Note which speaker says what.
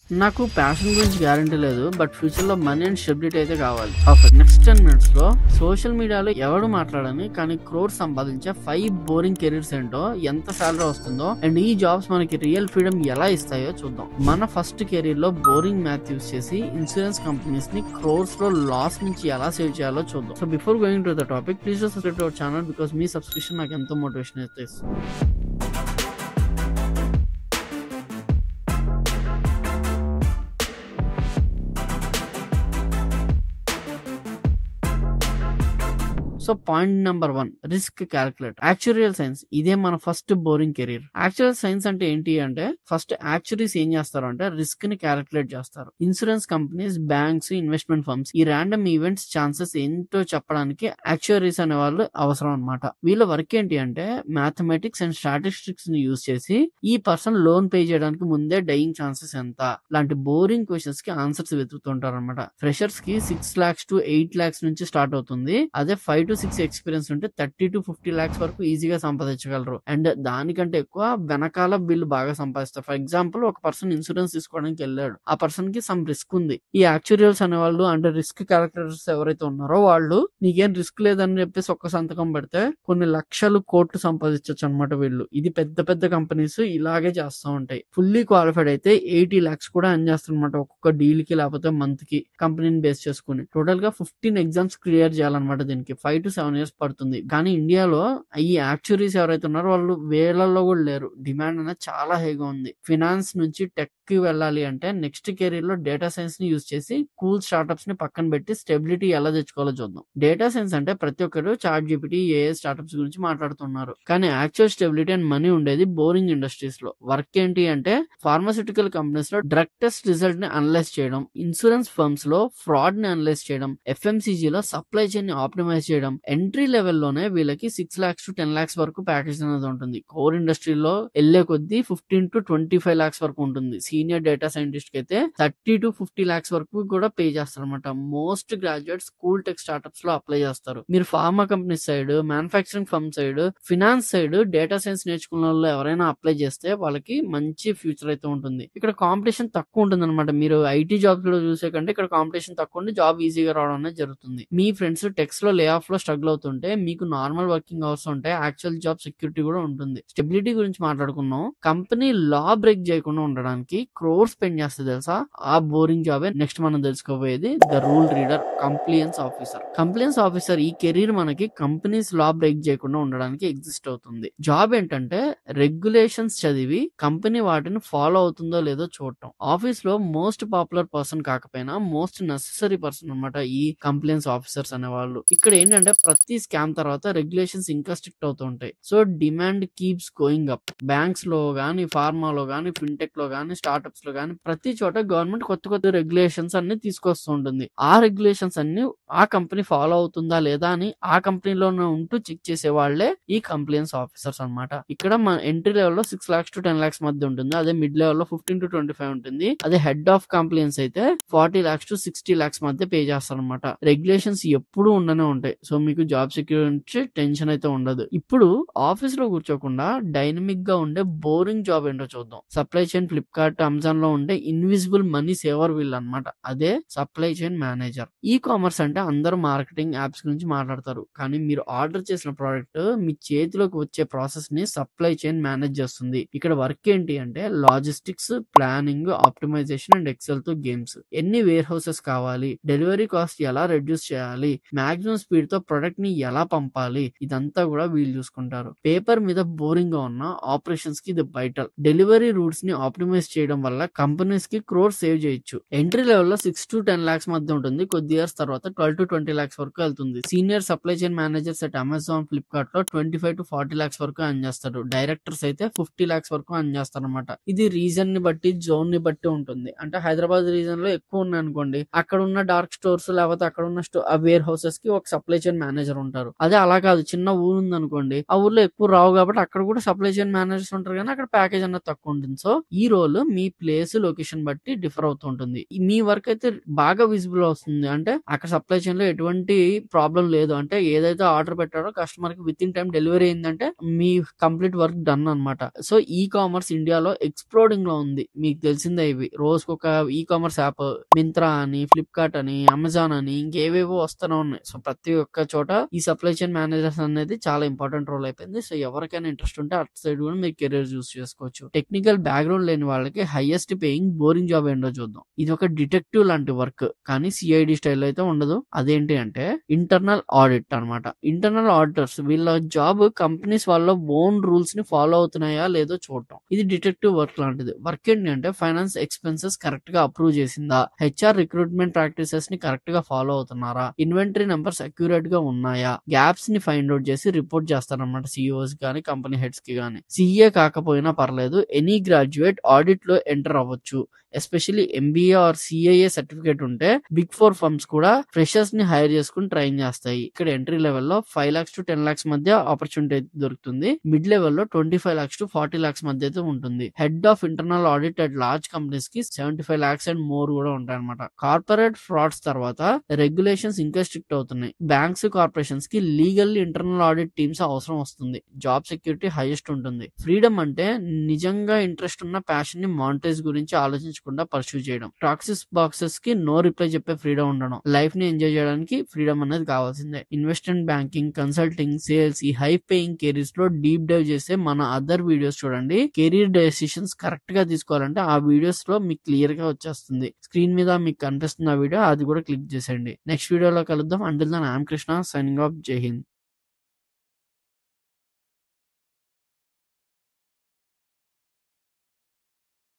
Speaker 1: నాకు ప్యాషన్ గురించి గ్యారంటీ లేదు. బట్ ఫ్యూచర్ లో మనీ అండ్ స్టెబిలిటీ అయితే కావాలి. పర్ఫెక్ట్. నెక్స్ట్ 10 minutes లో సోషల్ మీడియాలో ఎవడు మాట్లాడని కానీ క్రోర్స్ సంపాదించే 5 బోరింగ్ కెరీర్స్ ఏంటో, ఎంత సాలరీ వస్తుందో అండ్ ఈ జాబ్స్ మనకి రియల్ ఫ్రీడమ్ ఎలా ఇస్తాయో చూద్దాం. మన ఫస్ట్ కెరీర్ లో బోరింగ్ మ్యాథ్ యూస్ చేసి ఇన్సూరెన్స్ కంపెనీస్ ని క్రోర్స్ లో లాస్ నుంచి ఎలా సేవ్ చేయాలో చూద్దాం. So before going to the topic, please subscribe to our channel because me subscription నాకు ఎంతో మోటివేషన్ అయితే ఇస్తుంది. So point number 1, risk calculate. Actuarial science ఇదే మన first boring career. Actuarial science అంటే ఏంటి అంటే, ఫస్ట్ యాక్చురీస్ ఏం చేస్తారు అంటే రిస్క్ ని క్యాల్కులేట్ చేస్తారు. Insurance companies, banks, investment firms ఈ ర్యాండమ్ ఈవెంట్స్ ఛాన్సెస్ ఏంటో చెప్పడానికి యాక్చురీస్ అనే వాళ్ళు అవసరం అనమాట. వీళ్ళ వర్క్ ఏంటి అంటే మ్యాథమెటిక్స్ అండ్ స్టాటిస్టిక్స్ ని యూజ్ చేసి ఈ పర్సన్ లోన్ పే చేయడానికి ముందే డైయింగ్ ఛాన్సెస్ ఎంత లాంటి బోరింగ్ క్వశ్చన్స్ కి ఆన్సర్స్ వెతుకుతుంటారు అనమాట. ఫ్రెషర్స్ కి 6 lakhs to 8 lakhs నుంచి స్టార్ట్ అవుతుంది. అదే 5 to 6 ఎక్స్పీరియన్స్ ఉంటే 30 to 50 lakhs వరకు ఈజీగా సంపాదించగలరు. అండ్ దానికంటే ఎక్కువ వెనకాల బిల్లు బాగా సంపాదిస్తారు. ఫర్ ఎగ్జాంపుల్, ఒక పర్సన్ ఇన్సూరెన్స్ తీసుకోవడానికి వెళ్ళాడు. ఆ పర్సన్ కి సమ్ రిస్క్ ఉంది. ఈ యాక్చురియల్స్ అనే వాళ్ళు అంటే రిస్క్ క్యాలిక్యులేటర్స్ ఎవరైతే ఉన్నారో వాళ్ళు నీకేం రిస్క్ లేదని చెప్పేసి ఒక్క సంతకం పెడితే కొన్ని లక్షలు కోట్లు సంపాదించవచ్చు అనమాట వీళ్ళు. ఇది పెద్ద పెద్ద కంపెనీస్ ఇలాగే చేస్తూ ఉంటాయి. ఫుల్లీ క్వాలిఫైడ్ అయితే 80 lakhs కూడా ఎర్న్ చేస్తారనమాట ఒక్కొక్క డీల్ కి, లేకపోతే మంత్ కి, కంపెనీని బేస్ చేసుకుని. టోటల్ గా 15 ఎగ్జామ్స్ క్లియర్ చేయాలన్నమాట. దీనికి 5 to 7 years పడుతుంది. కానీ ఇండియాలో ఈ యాక్చురీస్ ఎవరైతే ఉన్నారో వాళ్ళు వేలల్లో కూడా లేరు. డిమాండ్ అనేది చాలా హైగా ఉంది. ఫినాన్స్ నుంచి టెక్ కి వెళ్ళాలి అంటే నెక్స్ట్ కెరీర్ లో డేటా సైన్స్ ని యూజ్ చేసి కూల్ స్టార్ట్అప్స్ ని పక్కన పెట్టి స్టెబిలిటీ ఎలా తెచ్చుకోవాలో చూద్దాం. డేటా సైన్స్ అంటే ప్రతి ఒక్కరు చాట్ జీపీటీ, ఏఐ స్టార్ట్అప్స్ గురించి మాట్లాడుతున్నారు. కానీ యాక్చువల్ స్టెబిలిటీ అండ్ మనీ ఉండేది బోరింగ్ ఇండస్ట్రీస్ లో. వర్క్ ఏంటి అంటే ఫార్మాస్యూటికల్ కంపెనీస్ లో డ్రగ్ టెస్ట్ రిజల్ట్ ని అనలైజ్ చేయడం, ఇన్సూరెన్స్ ఫర్మ్స్ లో ఫ్రాడ్ ని అనలైజ్ చేయడం, ఎఫ్ఎంసీజీ లో సప్లై చైన్ ని ఆప్టిమైజ్ చేయడం. ఎంట్రీ లెవెల్ లోనే వీళ్ళకి 6 lakhs to 10 lakhs వరకు ప్యాకేజ్ అనేది ఉంటుంది. కోర్ ఇండస్ట్రీలో వెళ్లే కొద్దీ 15 to 25 lakhs వరకు ఉంటుంది. సీనియర్ డేటా సైంటిస్ట్ కి అయితే 30 to 50 lakhs వరకు కూడా పే చేస్తారన్నమాట. Most graduates cool tech startups లో అప్లై చేస్తారు. మీరు pharma company side, manufacturing firm side, finance side data science నేర్చుకున్న వాళ్ళు ఎవరైనా అప్లై చేస్తే వాళ్ళకి మంచి ఫ్యూచర్ అయితే ఉంటుంది. ఇక్కడ కాంపిటీషన్ తక్కువ ఉంటుంది అనమాట. మీరు ఐటీ జాబ్స్ లో చూసే కంటే ఇక్కడ కాంపిటీషన్ తక్కువ ఉండి జాబ్ ఈజీగా రావడం అనేది జరుగుతుంది. మీ ఫ్రెండ్స్ టెక్స్ లో లే ఆఫ్ లో స్ట్రగుల్ అవుతుంటే మీకు నార్మల్ వర్కింగ్ అవర్స్ ఉంటాయి. యాక్చువల్ జాబ్ సెక్యూరిటీ కూడా ఉంటుంది. స్టెబిలిటీ గురించి మాట్లాడుకున్నాం. కంపెనీ లా బ్రేక్ చేయకుండా ఉండడానికి క్రోర్ స్పెండ్ చేస్తుంది తెలుసా. ఆ బోరింగ్ జాబే నెక్స్ట్ మనం తెలుసుకోబోయేది, the rule reader, compliance officer. Compliance officer ఈ కెరీర్ మనకి కంపెనీస్ లా బ్రేక్ చేయకుండా ఉండడానికి ఎగ్జిస్ట్ అవుతుంది. జాబ్ ఏంటంటే రెగ్యులేషన్స్ చదివి కంపెనీ వాటిని ఫాలో అవుతుందో లేదో చూడటం. ఆఫీస్ లో మోస్ట్ పాపులర్ పర్సన్ కాకపోయినా మోస్ట్ నెసెసరీ పర్సన్ అనమాట ఈ కంప్లైన్స్ ఆఫీసర్స్ అనే వాళ్ళు. ఇక్కడ ఏంటంటే ప్రతి స్కామ్ తర్వాత రెగ్యులేషన్స్ ఇంకా స్ట్రిక్ట్ అవుతూ ఉంటాయి. So demand keeps going up. Banks లో గానీ, ఫార్మాలో గానీ, ఫిన్టెక్ లో గానీ, స్టార్ట్అప్స్ లో గానీ ప్రతి చోట గవర్నమెంట్ కొత్త కొత్త రెగ్యులేషన్స్ అన్ని తీసుకొస్తూ ఉంటుంది. ఆ రెగ్యులేషన్స్ అన్ని ఆ కంపెనీ ఫాలో అవుతుందా లేదా అని ఆ కంపెనీలోనే ఉంటూ చెక్ చేసే వాళ్లే ఈ కంప్లైన్స్ ఆఫీసర్స్ అన్నమాట. ఇక్కడ మన ఎంట్రీ లెవెల్ లో 6 lakhs to 10 lakhs మధ్య ఉంటుంది. అదే మిడ్ లెవెల్ లో 15 to 25 ఉంటుంది. అదే హెడ్ ఆఫ్ కంప్లైన్స్ అయితే 40 lakhs to 60 lakhs మధ్య పే చేస్తారు అనమాట. రెగ్యులేషన్స్ ఎప్పుడు ఉండనే ఉంటాయి. సో మీకు జాబ్ సెక్యూరిటీ టెన్షన్ అయితే ఉండదు. ఇప్పుడు ఆఫీస్ లో కూర్చోకుండా డైనమిక్ గా ఉండే బోరింగ్ జాబ్ ఏంటో చూద్దాం. సప్లై చైన్, ఫ్లిప్కార్ట్, అమెజాన్ లో ఉండే ఇన్విజిబుల్ మనీ సేవర్ వీళ్ళు అనమాట. అదే supply chain manager. E commerce అంటే అందరూ మార్కెటింగ్ యాప్స్ గురించి మాట్లాడతారు. కానీ మీరు ఆర్డర్ చేసిన ప్రోడక్ట్ మీ చేతిలోకి వచ్చే ప్రాసెస్ ని సప్లై చైన్ మేనేజ్ చేస్తుంది. ఇక్కడ వర్క్ ఏంటి అంటే logistics, planning, optimisation and Excel తో గేమ్స్. ఎన్ని వేర్ హౌసెస్ కావాలి, డెలివరీ కాస్ట్ ఎలా రెడ్యూస్ చేయాలి, మాక్సిమం స్పీడ్ తో ప్రొడక్ట్ ని ఎలా పంపాలి, ఇదంతా కూడా వీళ్ళు చూసుకుంటారు. పేపర్ మీద బోరింగ్ గా ఉన్న ఆపరేషన్స్ కి ఇది వైటల్. డెలివరీ రూట్స్ ని ఆప్టిమైజ్ చేయడం వల్ల కంపెనీస్ కి క్రోర్ సేవ్ చేయొచ్చు. ఎంట్రీ లెవెల్ లో 6 to 10 lakhs మధ్య ఉంటుంది. కొద్ది ఇయర్స్ తర్వాత 12 to 20 lakhs వరకు వెళ్తుంది. Senior supply chain managers at Amazon, Flipkart లో 25 to 40 lakhs వరకు అర్న్ చేస్తారు. డైరెక్టర్స్ అయితే 50 lakhs వరకు అర్న్ చేస్తారు అనమాట. ఇది రీజన్ ని బట్టి, జోన్ ని బట్టి ఉంటుంది. అంటే హైదరాబాద్ రీజన్ లో ఎక్కువ ఉన్నాయి అనుకోండి, అక్కడ ఉన్న డార్క్ స్టోర్స్ లేకపోతే అక్కడ ఉన్న వేర్ హౌసెస్ కి ఒక సప్లై చైన్ చైన్ మేనేజర్ ఉంటారు. అదే అలా కాదు, చిన్న ఊరు ఉంది అనుకోండి, ఆ ఊర్లో ఎక్కువ రావు కాబట్టి అక్కడ కూడా సప్లై చైన్ మేనేజర్స్ ఉంటారు కానీ అక్కడ ప్యాకేజ్ అనేది తక్కువ ఉంటుంది. సో ఈ రోల్ మీ ప్లేస్ లొకేషన్ బట్టి డిఫర్ అవుతూ ఉంటుంది. మీ వర్క్ అయితే బాగా విజిబుల్ వస్తుంది. అంటే అక్కడ సప్లై చైన్ లో ఎటువంటి ప్రాబ్లం లేదు, అంటే ఏదైతే ఆర్డర్ పెట్టారో కస్టమర్ కి విత్ ఇన్ టైం డెలివరీ అయిందంటే మీ కంప్లీట్ వర్క్ డన్ అనమాట. సో ఈ కామర్స్ ఇండియాలో ఎక్స్ప్లోడింగ్ లో ఉంది. మీకు తెలిసిందే, ఇవి రోజుకొక ఈ కామర్స్ యాప్ మింత్రా అని, ఫ్లిప్కార్ట్ అని, అమెజాన్ అని ఇంకేవేవో వస్తూనే ఉన్నాయి. సో ప్రతి ఒక్క చోట ఈ సప్లై చైన్ మేనేజర్స్ అనేది చాలా ఇంపార్టెంట్ రోల్ అయిపోయింది. సో ఎవరికైనా ఇంట్రెస్ట్ ఉంటే అటు సైడ్ కూడా మీరు కెరీర్ చూస్ చేసుకోవచ్చు. టెక్నికల్ బ్యాక్గ్రౌండ్ లేని వాళ్ళకి హైయెస్ట్ పేయింగ్ బోరింగ్ జాబ్ ఏంటో చూద్దాం. ఇది ఒక డిటెక్టివ్ లాంటి వర్క్, కానీ సిఐడి స్టైల్ అయితే ఉండదు. అదేంటి అంటే ఇంటర్నల్ ఆడిట్ అన్నమాట. ఇంటర్నల్ ఆడిటర్స్ వీళ్ళ జాబ్ కంపెనీస్ వాళ్ళ ఓన్ రూల్స్ ని ఫాలో అవుతున్నాయా లేదో చూడటం. ఇది డిటెక్టివ్ వర్క్ లాంటిది. వర్క్ ఏంటి అంటే ఫైనాన్స్ ఎక్స్పెన్సెస్ కరెక్ట్ గా అప్రూవ్ చేసిందా, హెచ్ఆర్ రిక్రూట్మెంట్ ప్రాక్టీసెస్ ని కరెక్ట్ గా ఫాలో అవుతున్నారా, ఇన్వెంటరీ నెంబర్స్ అక్యురేట్ గా ఉన్నాయా, గ్యాప్స్ ని ఫైండ్ అవుట్ చేసి రిపోర్ట్ చేస్తారన్నమాట సిఇఓస్ గానీ కంపెనీ హెడ్స్ కి గానీ. సిఏ కాకపోయినా పర్లేదు, ఎనీ గ్రాడ్యుయేట్ ఆడిట్ లో ఎంటర్ అవ్వచ్చు. Especially MBA are CIA certificate ఉంటే బిగ్ 4 ఫర్మ్స్ కూడా ఫ్రెషర్స్ ని హైర్ చేసుకుని ట్రైన్ చేస్తాయి. ఇక్కడ ఎంట్రీ లెవెల్ లో 5 lakhs to 10 lakhs మధ్య ఆపర్చునిటీ దొరుకుతుంది. మిడ్ లెవెల్ లో 25 lakhs to 40 lakhs మధ్య అయితే ఉంటుంది. Head of internal audit at large companies కి 75 lakhs అండ్ మోర్ కూడా ఉంటాయి అనమాట. కార్పొరేట్ ఫ్రాడ్స్ తర్వాత రెగ్యులేషన్స్ ఇంకా స్ట్రిక్ట్ అవుతున్నాయి. బ్యాంక్స్, కార్పొరేషన్స్ కి లీగల్లీ ఇంటర్నల్ ఆడిట్ టీమ్స్ అవసరం వస్తుంది. జాబ్ సెక్యూరిటీ హైయెస్ట్ ఉంటుంది. ఫ్రీడమ్ అంటే నిజంగా ఇంట్రెస్ట్ ఉన్న ప్యాషన్ ని మానిటైజ్ గురించి ఆలోచించకుండా పర్సూ చేయడం. టాక్సిస్ బాక్సెస్ కి నో రిప్లై చెప్పే ఫ్రీడమ్ ఉండడం. లైఫ్ ని ఎంజాయ్ చేయడానికి ఫ్రీడమ్ అనేది కావాల్సిందే. ఇన్వెస్ట్మెంట్ బ్యాంకింగ్, కన్సల్టింగ్, సేల్స్, ఈ హై పేయింగ్ కెరీర్స్ లో డీప్ డైవ్ చేస్తే మన అదర్ వీడియోస్ చూడండి. కెరీర్ డెసిషన్స్ కరెక్ట్ గా తీసుకోవాలంటే ఆ వీడియోస్ లో మీకు క్లియర్ గా వచ్చేస్తుంది. స్క్రీన్ మీద మీకు కనిపిస్తున్న వీడియో అది కూడా క్లిక్ చేసేయండి. నెక్స్ట్ వీడియోలో కలుద్దాం. Until then I am Krishna, signing off. జై హింద్.